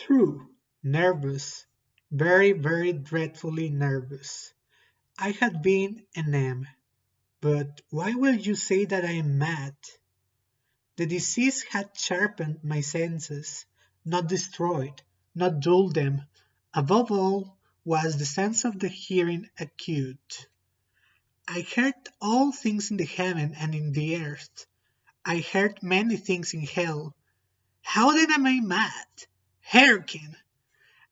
True, nervous, very, very dreadfully nervous. I had been and am, but why will you say that I am mad? The disease had sharpened my senses, not destroyed, not dulled them. Above all was the sense of the hearing acute. I heard all things in the heaven and in the earth. I heard many things in hell. How then am I mad? Hearken,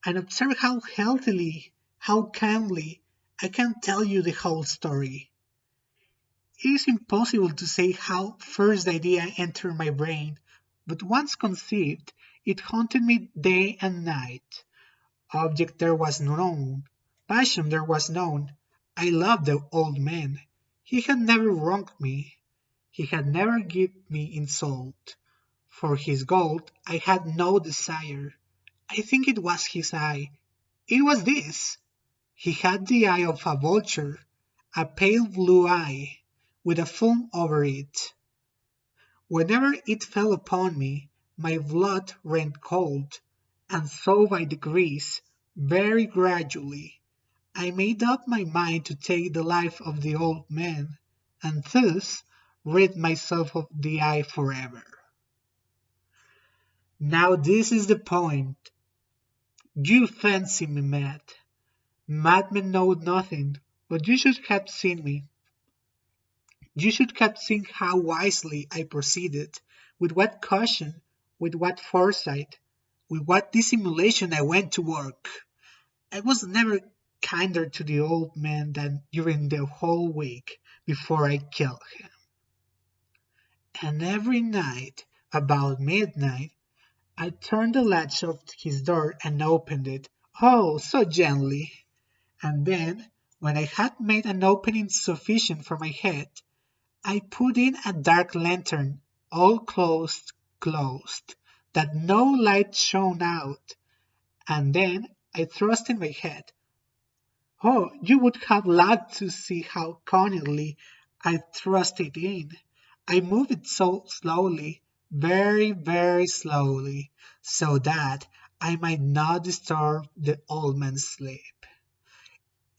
and observe how healthily, how calmly I can tell you the whole story. It is impossible to say how first the idea entered my brain, but once conceived, it haunted me day and night. Object there was known, passion there was known. I loved the old man. He had never wronged me. He had never given me insult. For his gold I had no desire. I think it was his eye. It was this. He had the eye of a vulture, a pale blue eye, with a film over it. Whenever it fell upon me, my blood ran cold, and so by degrees, very gradually, I made up my mind to take the life of the old man, and thus rid myself of the eye forever. Now this is the point. You fancy me mad. Madmen know nothing, but you should have seen me. You should have seen how wisely I proceeded, with what caution, with what foresight, with what dissimulation I went to work. I was never kinder to the old man than during the whole week before I killed him. And every night, about midnight, I turned the latch of his door and opened it, oh, so gently. And then, when I had made an opening sufficient for my head, I put in a dark lantern, all closed, that no light shone out, and then I thrust in my head. Oh, you would have loved to see how cunningly I thrust it in. I moved it so slowly, very, very slowly, so that I might not disturb the old man's sleep.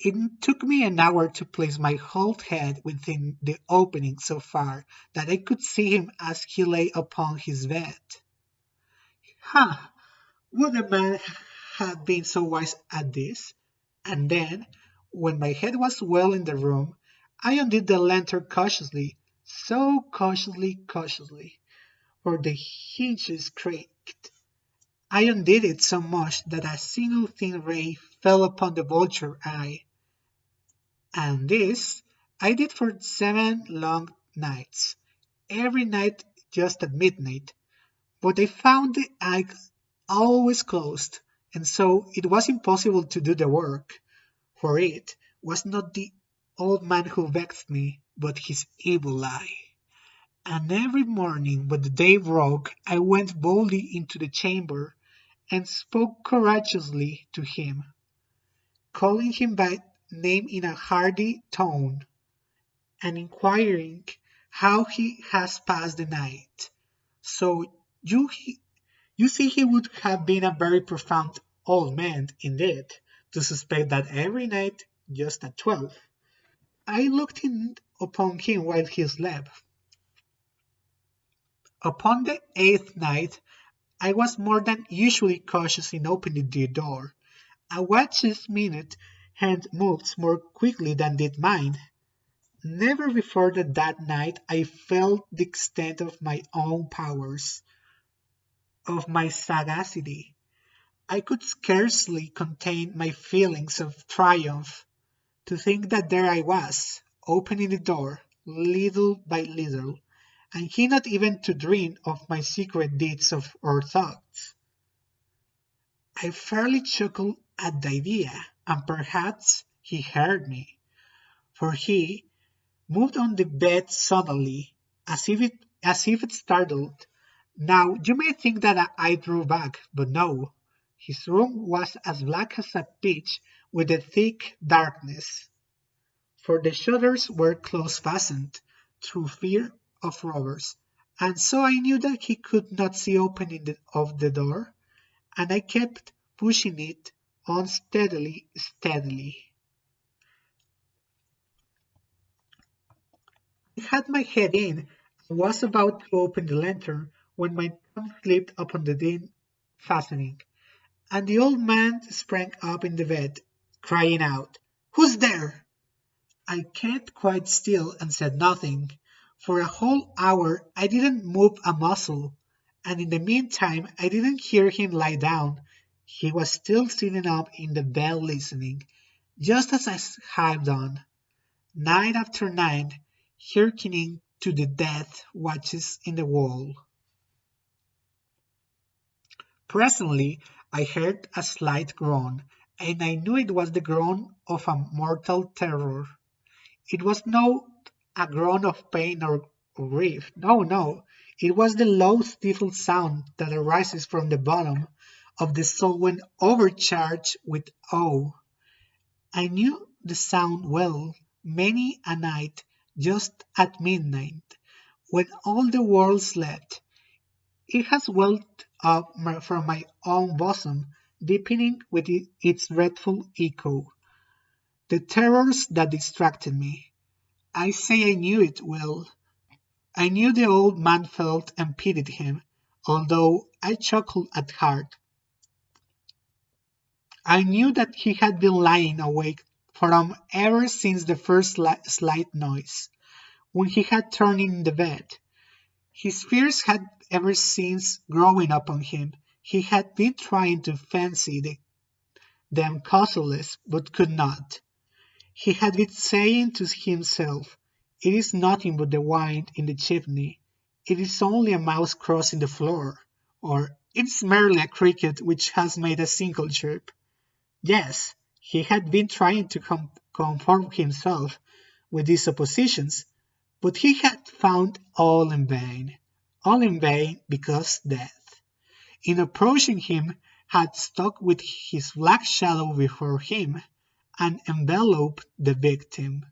It took me an hour to place my whole head within the opening so far that I could see him as he lay upon his bed. Ha! Would a man have been so wise at this? And then, when my head was well in the room, I undid the lantern cautiously, so cautiously, for the hinges creaked. I undid it so much that a single thin ray fell upon the vulture eye, and this I did for 7 long nights, every night just at midnight. But I found the eye always closed, and so it was impossible to do the work, for it was not the old man who vexed me, but his evil eye. And every morning when the day broke, I went boldly into the chamber and spoke courageously to him, calling him by name in a hearty tone, and inquiring how he has passed the night. So you you see he would have been a very profound old man indeed, to suspect that every night, just at 12, I looked in upon him while he slept. Upon the 8th night, I was more than usually cautious in opening the door. A watch's minute hand moves more quickly than did mine. Never before that night I felt the extent of my own powers, of my sagacity. I could scarcely contain my feelings of triumph, to think that there I was, opening the door, little by little, and he not even to dream of my secret deeds or thoughts. I fairly chuckled at the idea, and perhaps he heard me, for he moved on the bed suddenly, as if startled. Now you may think that I drew back, but no. His room was as black as a pitch with a thick darkness, for the shutters were close fastened, through fear of robbers, and so I knew that he could not see opening of the door, and I kept pushing it on steadily. I had my head in and was about to open the lantern when my thumb slipped upon the thin fastening, and the old man sprang up in the bed, crying out, "Who's there?" I kept quite still and said nothing. For a whole hour I didn't move a muscle, and in the meantime I didn't hear him lie down. He was still sitting up in the bed listening, just as I had done, night after night, hearkening to the death watches in the wall. Presently I heard a slight groan, and I knew it was the groan of a mortal terror. It was not a groan of pain or grief. No, no. It was the low, stifled sound that arises from the bottom of the soul when overcharged with awe. I knew the sound well, many a night, just at midnight, when all the world slept. It has welled up from my own bosom, deepening with its dreadful echo. The terrors that distracted me. I say I knew it well. I knew the old man felt and pitied him, although I chuckled at heart. I knew that he had been lying awake from ever since the first slight noise, when he had turned in the bed. His fears had ever since growing upon him. He had been trying to fancy them causeless, but could not. He had been saying to himself, "It is nothing but the wind in the chimney. It is only a mouse crossing the floor," or "It is merely a cricket which has made a single chirp." Yes, he had been trying to comfort himself with these suppositions, but he had found all in vain. All in vain, because death, in approaching him, had stuck with his black shadow before him, and enveloped the victim.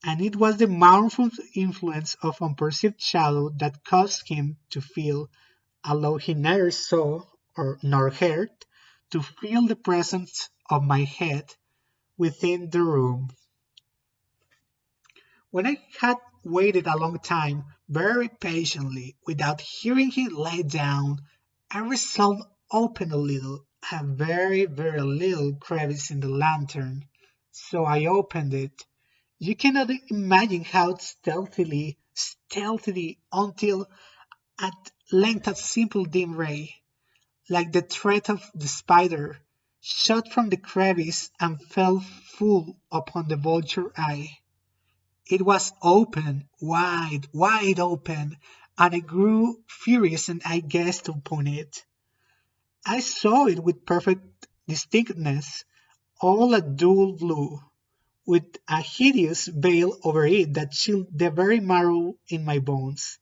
And it was the mournful influence of unperceived shadow that caused him to feel, although he neither saw nor heard, to feel the presence of my head within the room. When I had waited a long time, very patiently, without hearing him lie down, I resolved to open a very little crevice in the lantern. So I opened it. You cannot imagine how stealthily, until at length a simple dim ray, like the thread of the spider, shot from the crevice and fell full upon the vulture eye. It was open, wide open, and I grew furious and I gazed upon it. I saw it with perfect distinctness, all a dull blue, with a hideous veil over it that chilled the very marrow in my bones.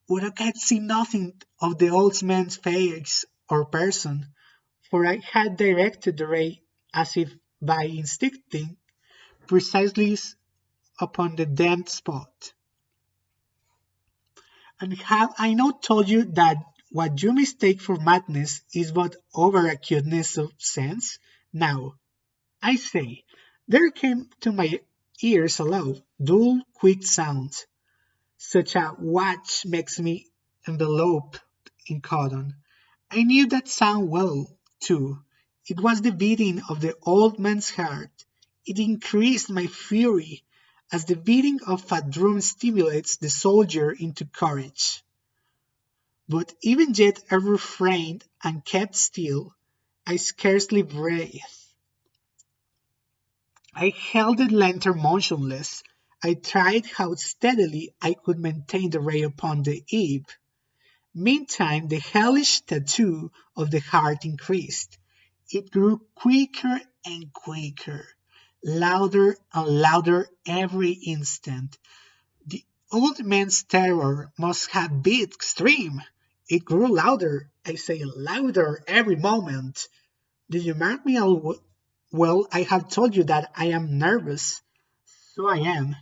But I could see nothing of the old man's face or person, for I had directed the ray, as if by instinct, precisely upon the damned spot. And have I not told you that what you mistake for madness is but over acuteness of sense? Now, I say, there came to my ears a low, dull, quick sound, such a watch makes me enveloped in cotton. I knew that sound well, too. It was the beating of the old man's heart. It increased my fury, as the beating of a drum stimulates the soldier into courage. But even yet I refrained and kept still. I scarcely breathed. I held the lantern motionless. I tried how steadily I could maintain the ray upon the eve. Meantime the hellish tattoo of the heart increased. It grew quicker and quicker, louder and louder every instant. The old man's terror must have been extreme. It grew louder, I say louder every moment. Did you mark me all well? I have told you that I am nervous. So I am.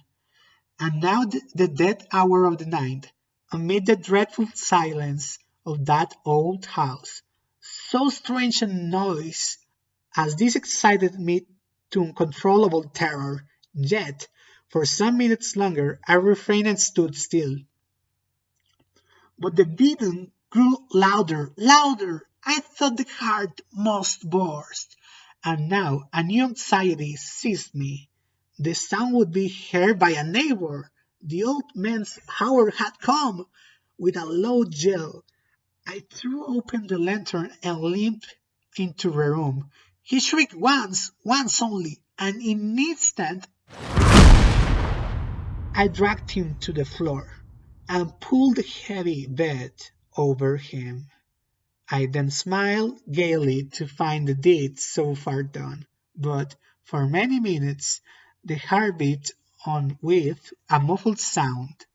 And now the dead hour of the night, amid the dreadful silence of that old house, so strange a noise as this excited me to uncontrollable terror. Yet, for some minutes longer, I refrained and stood still. But the beating grew louder, louder. I thought the heart must burst. And now a new anxiety seized me. The sound would be heard by a neighbor. The old man's hour had come. With a low yell, I threw open the lantern and limped into the room. He shrieked once only, and in an instant I dragged him to the floor and pulled the heavy bed over him. I then smiled gaily to find the deed so far done, but for many minutes the heart beat on with a muffled sound.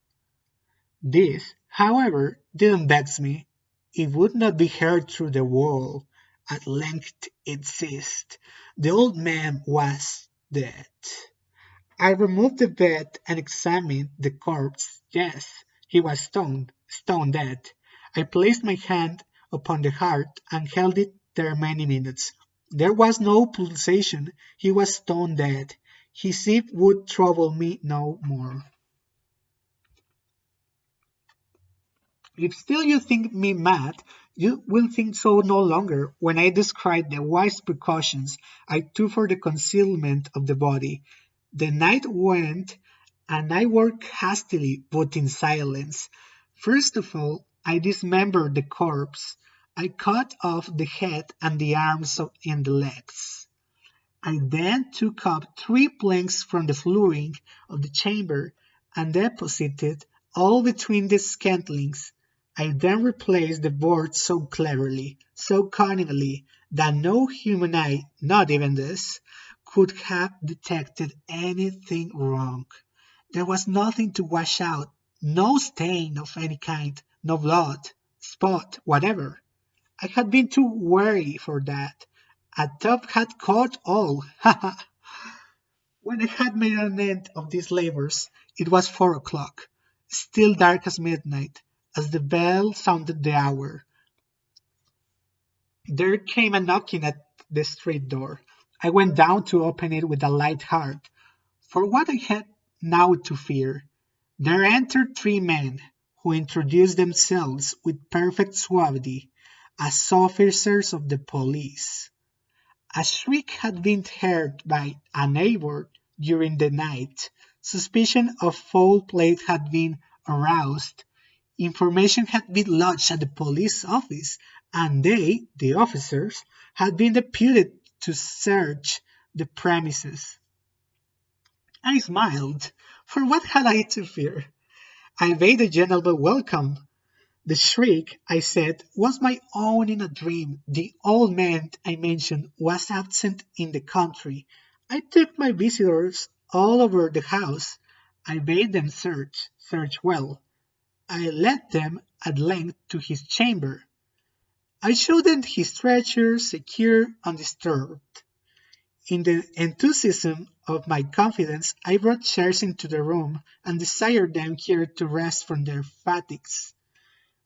This, however, didn't vex me. It would not be heard through the wall. At length it ceased. The old man was dead. I removed the bed and examined the corpse. Yes, he was stone dead. I placed my hand upon the heart and held it there many minutes. There was no pulsation. He was stone dead. His sleep would trouble me no more. If still you think me mad, you will think so no longer when I describe the wise precautions I took for the concealment of the body. The night went, and I worked hastily but in silence. First of all, I dismembered the corpse. I cut off the head and the arms and the legs. I then took up 3 planks from the flooring of the chamber and deposited all between the scantlings. I then replaced the boards so cleverly, so cunningly, that no human eye, not even this, could have detected anything wrong. There was nothing to wash out, no stain of any kind, no blood, spot, whatever. I had been too wary for that. A tub had caught all. Ha ha! When I had made an end of these labors, it was 4 o'clock, still dark as midnight, as the bell sounded the hour. There came a knocking at the street door. I went down to open it with a light heart, for what I had now to fear. There entered 3 men, who introduced themselves with perfect suavity as officers of the police. A shriek had been heard by a neighbor during the night. Suspicion of foul play had been aroused. Information had been lodged at the police office, and they, the officers, had been deputed to search the premises. I smiled, for what had I to fear? I bade a gentleman welcome. The shriek, I said, was my own in a dream. The old man I mentioned was absent in the country. I took my visitors all over the house. I bade them search well. I led them at length to his chamber. I showed them his treasure secure, undisturbed. In the enthusiasm of my confidence, I brought chairs into the room and desired them here to rest from their fatigues,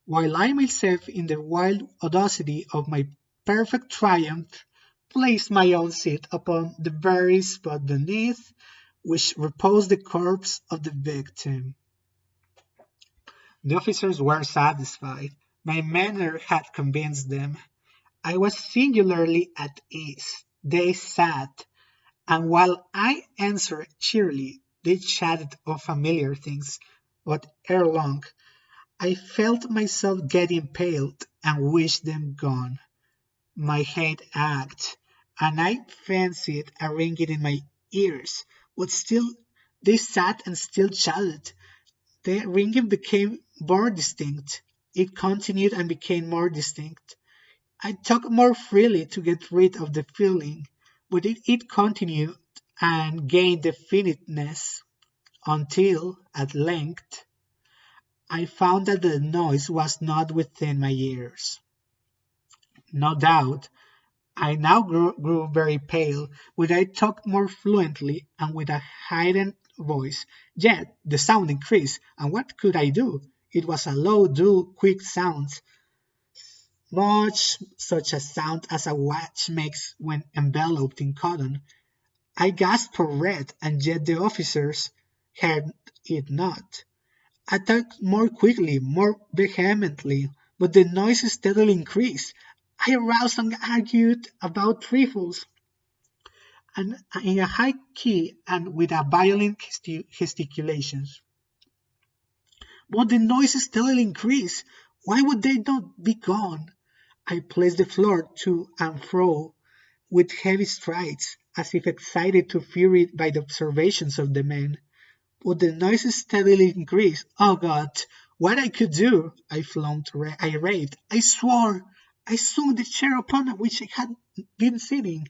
while I myself, in the wild audacity of my perfect triumph, placed my own seat upon the very spot beneath which reposed the corpse of the victim. The officers were satisfied. My manner had convinced them. I was singularly at ease. They sat, and while I answered cheerily, they chatted of familiar things, but ere long I felt myself getting pale and wished them gone. My head ached, and I fancied a ringing in my ears, but still they sat and still chatted. The ringing became more distinct. It continued and became more distinct. I talked more freely to get rid of the feeling, but it continued and gained definiteness until, at length, I found that the noise was not within my ears. No doubt, I now grew very pale, but I talked more fluently and with a heightened voice. Yet the sound increased, and what could I do? It was a low, dull, quick sound, much such a sound as a watch makes when enveloped in cotton. I gasped for breath, and yet the officers heard it not. I talked more quickly, more vehemently, but the noise steadily increased. I aroused and argued about trifles, and in a high key and with a violent gesticulations. But the noise steadily increased. Why would they not be gone? I paced the floor to and fro with heavy strides, as if excited to fury by the observations of the men. But the noise steadily increased. Oh God, what I could do! I flung I raved. I swore. I swung the chair upon which I had been sitting,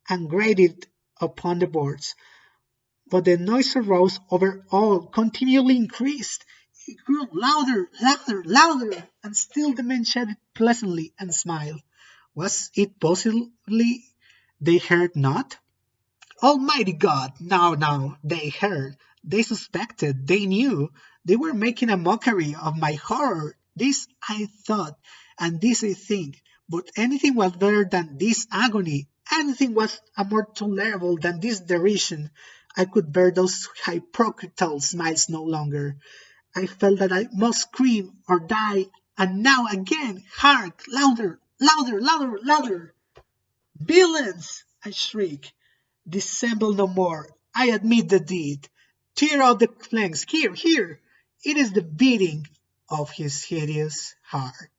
and grated upon the boards. But the noise arose over all, continually increased. It grew louder, louder, louder, and still the men chatted pleasantly and smiled. Was it possibly they heard not? Almighty God! No, no, they heard, they suspected, they knew, they were making a mockery of my horror. This I thought, and this I think, but anything was better than this agony, anything was more tolerable than this derision. I could bear those hypocritical smiles no longer. I felt that I must scream or die, and now again, hark, louder, louder, louder, louder! Villains! I shrieked. Dissemble no more. I admit the deed. Tear out the planks. Here, here. It is the beating of his hideous heart.